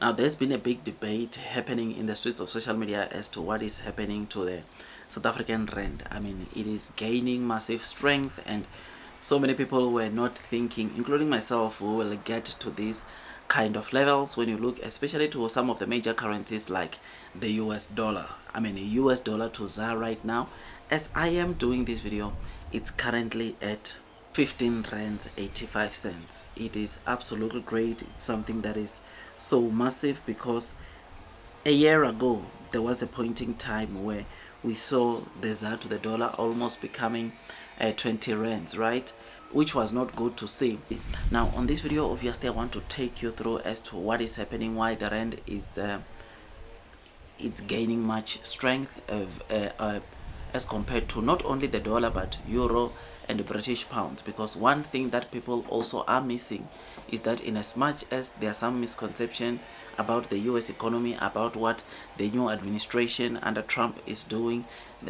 Now, there's been a big debate happening in the streets of social media as to what is happening to the South African rand. I mean, it is gaining massive strength, and so many people were not thinking, including myself, we will get to these kind of levels when you look especially to some of the major currencies like the US dollar. I mean, US dollar to ZAR right now, as I am doing this video, it's currently at 15 rands 85 cents. It is absolutely great. It's something that is so massive because a year ago there was a point in time where we saw the ZAR to the dollar almost becoming 20 rands, right? Which was not good to see. Now on this video, obviously I want to take you through as to what is happening, why the rand is it's gaining much strength as compared to not only the dollar but euro and the British pounds. Because one thing that people also are missing is that in as much as there are some misconception about the US economy, about what the new administration under Trump is doing,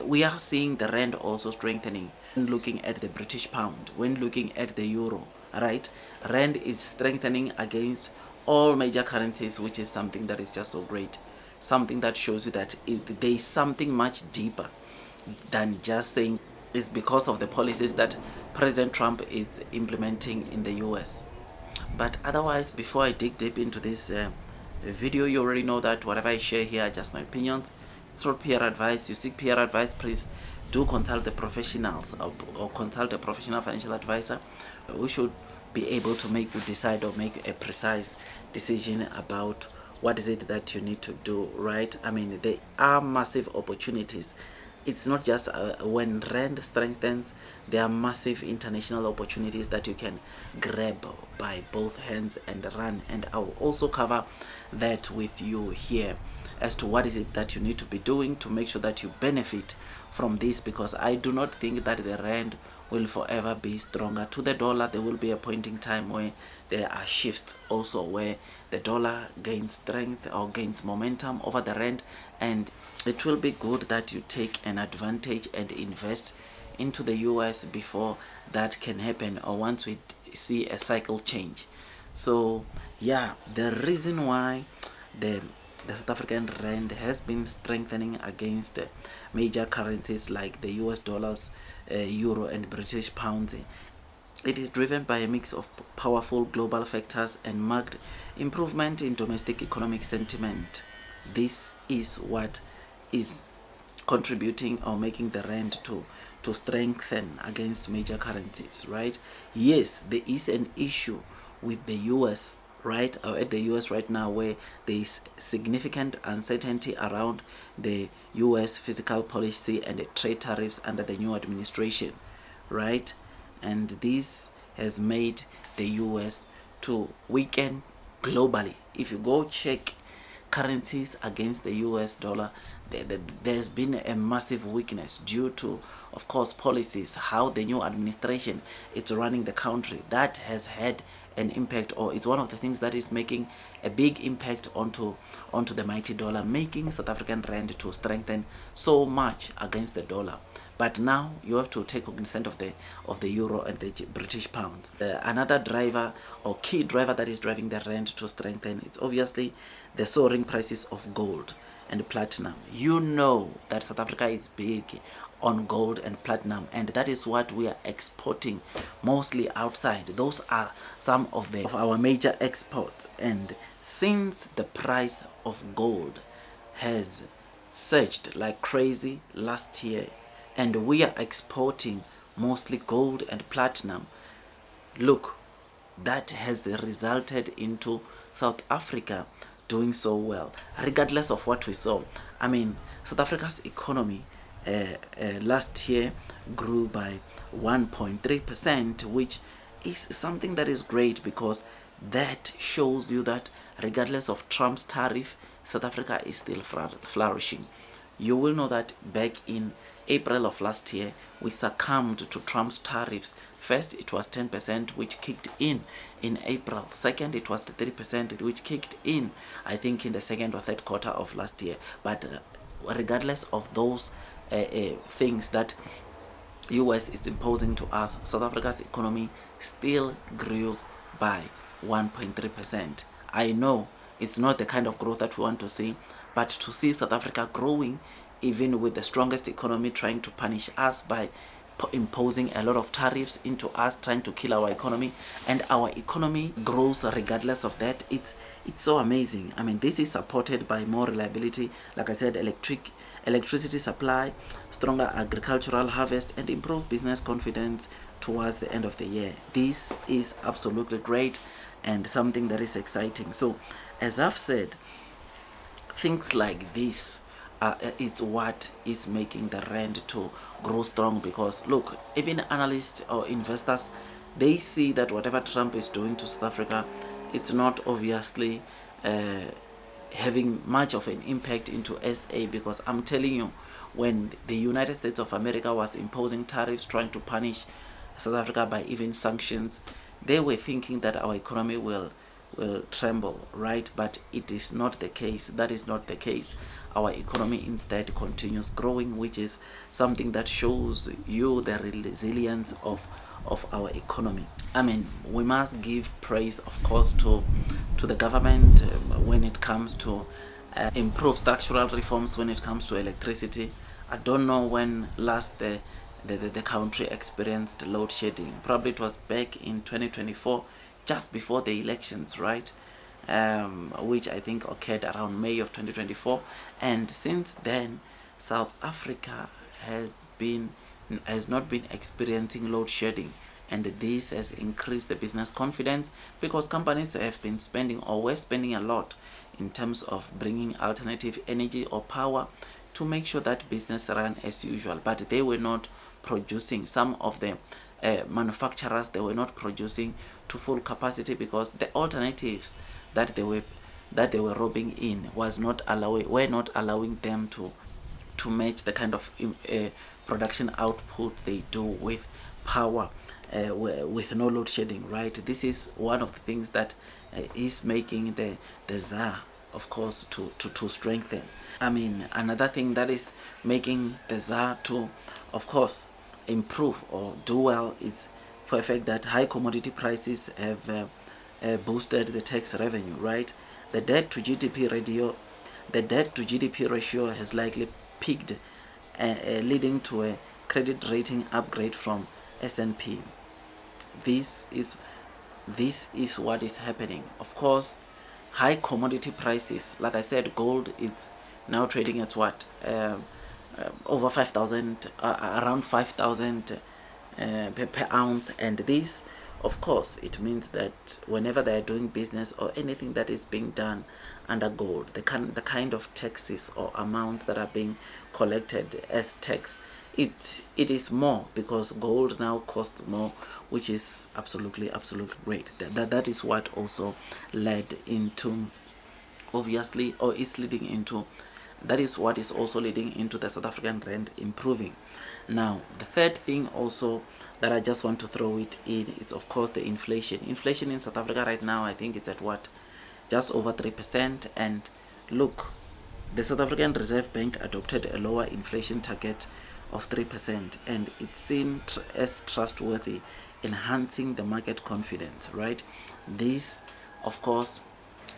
we are seeing the rand also strengthening. When looking at the British pound, when looking at the euro, right, rand is strengthening against all major currencies, which is something that is just so great. Something that shows you that there is something much deeper than just saying it's because of the policies that President Trump is implementing in the US. But otherwise, before I dig deep into this video, you already know that whatever I share here are just my opinions. It's not peer advice. You seek peer advice, please do consult the professionals or consult a professional financial advisor. We should be able to make you decide or make a precise decision about what is it that you need to do, right? I mean, there are massive opportunities. It's not just when rand strengthens, there are massive international opportunities that you can grab by both hands and run. And I'll also cover that with you here as to what is it that you need to be doing to make sure that you benefit from this, because I do not think that the rand will forever be stronger to the dollar. There will be a point in time where there are shifts also where the dollar gains strength or gains momentum over the rand, and it will be good that you take an advantage and invest into the US before that can happen, or once we see a cycle change. So yeah, the reason why the South African rand has been strengthening against major currencies like the US dollars, euro and British pounds. It is driven by a mix of powerful global factors and marked improvement in domestic economic sentiment. This is what is contributing or making the rand to strengthen against major currencies, right? Yes, there is an issue with the US, right, or at the US right now, where there is significant uncertainty around the US fiscal policy and the trade tariffs under the new administration, right? And this has made the US to weaken globally. If you go check currencies against the US dollar, there's been a massive weakness due to, of course, policies, how the new administration is running the country. That has had an impact, or it's one of the things that is making a big impact onto the mighty dollar, making South African rand to strengthen so much against the dollar. But now you have to take cognizance of the euro and the British pound. Another driver or key driver that is driving the rand to strengthen, it's obviously the soaring prices of gold and platinum. You know that South Africa is big on gold and platinum, and that is what we are exporting mostly outside. Those are some of our major exports. And since the price of gold has surged like crazy last year, and we are exporting mostly gold and platinum, look, that has resulted into South Africa doing so well, regardless of what we saw. I mean, South Africa's economy last year grew by 1.3%, which is something that is great, because that shows you that regardless of Trump's tariff, South Africa is still flourishing. You will know that back in April of last year, we succumbed to Trump's tariffs. First, it was 10%, which kicked in April. Second, it was the 3%, which kicked in, I think, in the second or third quarter of last year. But regardless of those things that US is imposing to us, South Africa's economy still grew by 1.3%. I know It's not the kind of growth that we want to see. But to see South Africa growing, even with the strongest economy trying to punish us by imposing a lot of tariffs into us, trying to kill our economy, and our economy grows regardless of that, it's so amazing. I mean, this is supported by more reliability, like I said, electricity supply, stronger agricultural harvest, and improved business confidence towards the end of the year. This is absolutely great and something that is exciting. So as I've said, things like this, it's what is making the rand to grow strong, because look, even analysts or investors, they see that whatever Trump is doing to South Africa, it's not obviously having much of an impact into SA, because I'm telling you, when the United States of America was imposing tariffs, trying to punish South Africa by even sanctions, they were thinking that our economy will tremble, right? But it is not the case. That is not the case. Our economy instead continues growing, which is something that shows you the resilience of our economy. I mean, we must give praise, of course, to the government when it comes to improve structural reforms when it comes to electricity. I don't know when last the country experienced load shedding. Probably it was back in 2024, just before the elections, right? Which I think occurred around May of 2024. And since then, South Africa has not been experiencing load shedding, and this has increased the business confidence, because companies have been spending, or were spending, a lot in terms of bringing alternative energy or power to make sure that business ran as usual. But they were not producing. Some of the manufacturers, they were not producing to full capacity, because the alternatives that they were robbing in were not allowing them to match the kind of production output they do with power, with no load shedding, right? This is one of the things that is making the ZAR, of course, to strengthen. I mean, another thing that is making the ZAR to, of course, improve or do well is for the fact that high commodity prices have boosted the tax revenue, right? The debt to GDP ratio has likely peaked, leading to a credit rating upgrade from S&P. This is what is happening. Of course, high commodity prices, like I said, gold is now trading at what, over 5,000, around 5,000 per ounce, and this, of course, it means that whenever they are doing business or anything that is being done under gold, the kind of taxes or amounts that are being collected as tax, it is more, because gold now costs more, which is absolutely great. That is what also led into, obviously, or is leading into, that is what is also leading into the South African rand improving. Now, the third thing also that I just want to throw it in is, of course, the inflation. Inflation in South Africa right now, I think it's at what, just over 3%. And look, the South African Reserve Bank adopted a lower inflation target of 3%, and it's seen as trustworthy, enhancing the market confidence, right? This, of course,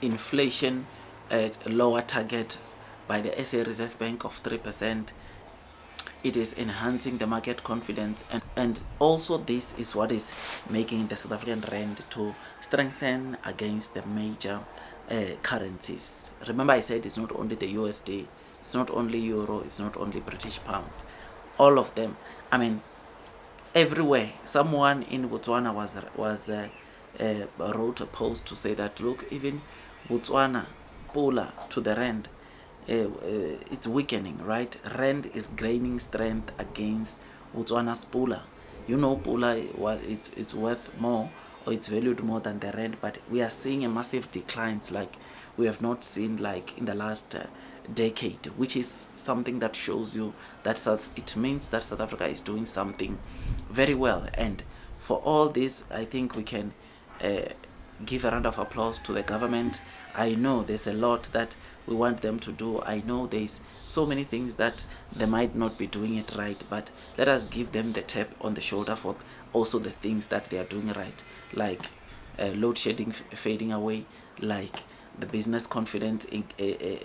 inflation at a lower target by the SA Reserve Bank of 3%, it is enhancing the market confidence, and also this is what is making the South African rand to strengthen against the major currencies. Remember, I said it's not only the USD, it's not only euro, it's not only British pounds, all of them. I mean, everywhere. Someone in Botswana wrote a post to say that, look, even Botswana pula to the rand, it's weakening, right? Rand is gaining strength against Botswana's pula. You know, pula, it's worth more, or it's valued more than the rand, but we are seeing a massive declines like we have not seen like in the last decade, which is something that shows you that it means that South Africa is doing something very well. And for all this, I think we can give a round of applause to the government. I know there's a lot that we want them to do. I know there's so many things that they might not be doing it right, but let us give them the tap on the shoulder for also the things that they are doing right, like load shedding fading away, like the business confidence in,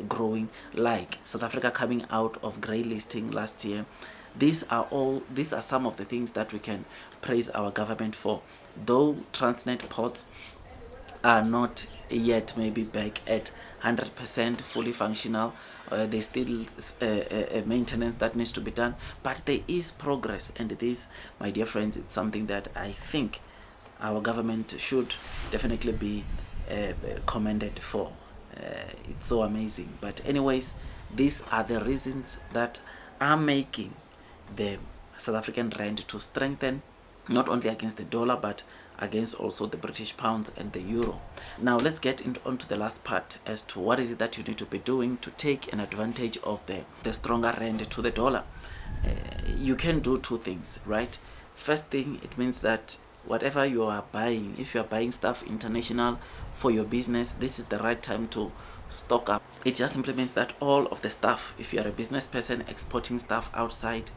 growing, like South Africa coming out of grey listing last year. These are some of the things that we can praise our government for. Though Transnet ports are not yet maybe back at 100% fully functional, there's still maintenance that needs to be done, but there is progress, and this, my dear friends, it's something that I think our government should definitely be commended for. It's so amazing. But anyways, these are the reasons that are making the South African rand to strengthen, not only against the dollar but against also the British pounds and the euro. Now let's get onto the last part as to what is it that you need to be doing to take an advantage of the stronger rand to the dollar. You can do two things, right? First thing, it means that whatever you are buying, if you are buying stuff international for your business, this is the right time to stock up. It just simply means that all of the stuff, if you are a business person exporting stuff outside,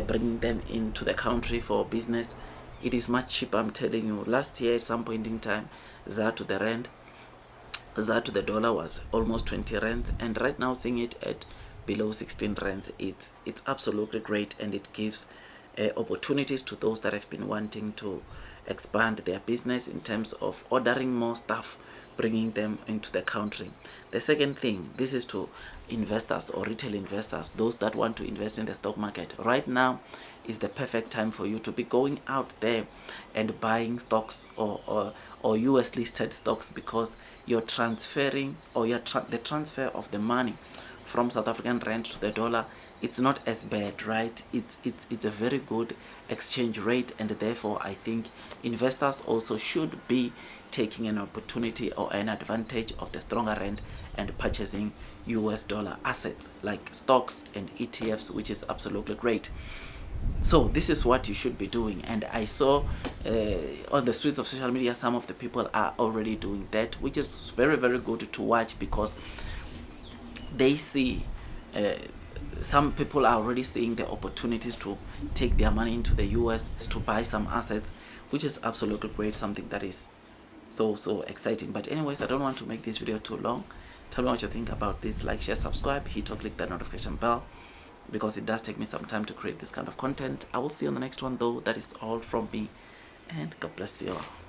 bringing them into the country for business, it is much cheaper. I'm telling you, last year at some point in time, ZAR to the rand, ZAR to the dollar was almost 20 rands, and right now seeing it at below 16 rands, it's absolutely great, and it gives opportunities to those that have been wanting to expand their business in terms of ordering more stuff, bringing them into the country. The second thing, this is to investors or retail investors, those that want to invest in the stock market. Right now is the perfect time for you to be going out there and buying stocks or US listed stocks, because you're transferring, or the transfer of the money from South African rand to the dollar, it's not as bad, right? It's a very good exchange rate, and therefore I think investors also should be taking an opportunity or an advantage of the stronger rand and purchasing US dollar assets like stocks and ETFs, which is absolutely great. So this is what you should be doing, and I saw on the streets of social media some of the people are already doing that, which is very, very good to watch, because they see some people are already seeing the opportunities to take their money into the US to buy some assets, which is absolutely great, something that is so exciting. But anyways, I don't want to make this video too long. Tell me what you think about this. Like, share, subscribe, hit or click that notification bell, because it does take me some time to create this kind of content. I will see you on the next one though. That is all from me, and God bless you all.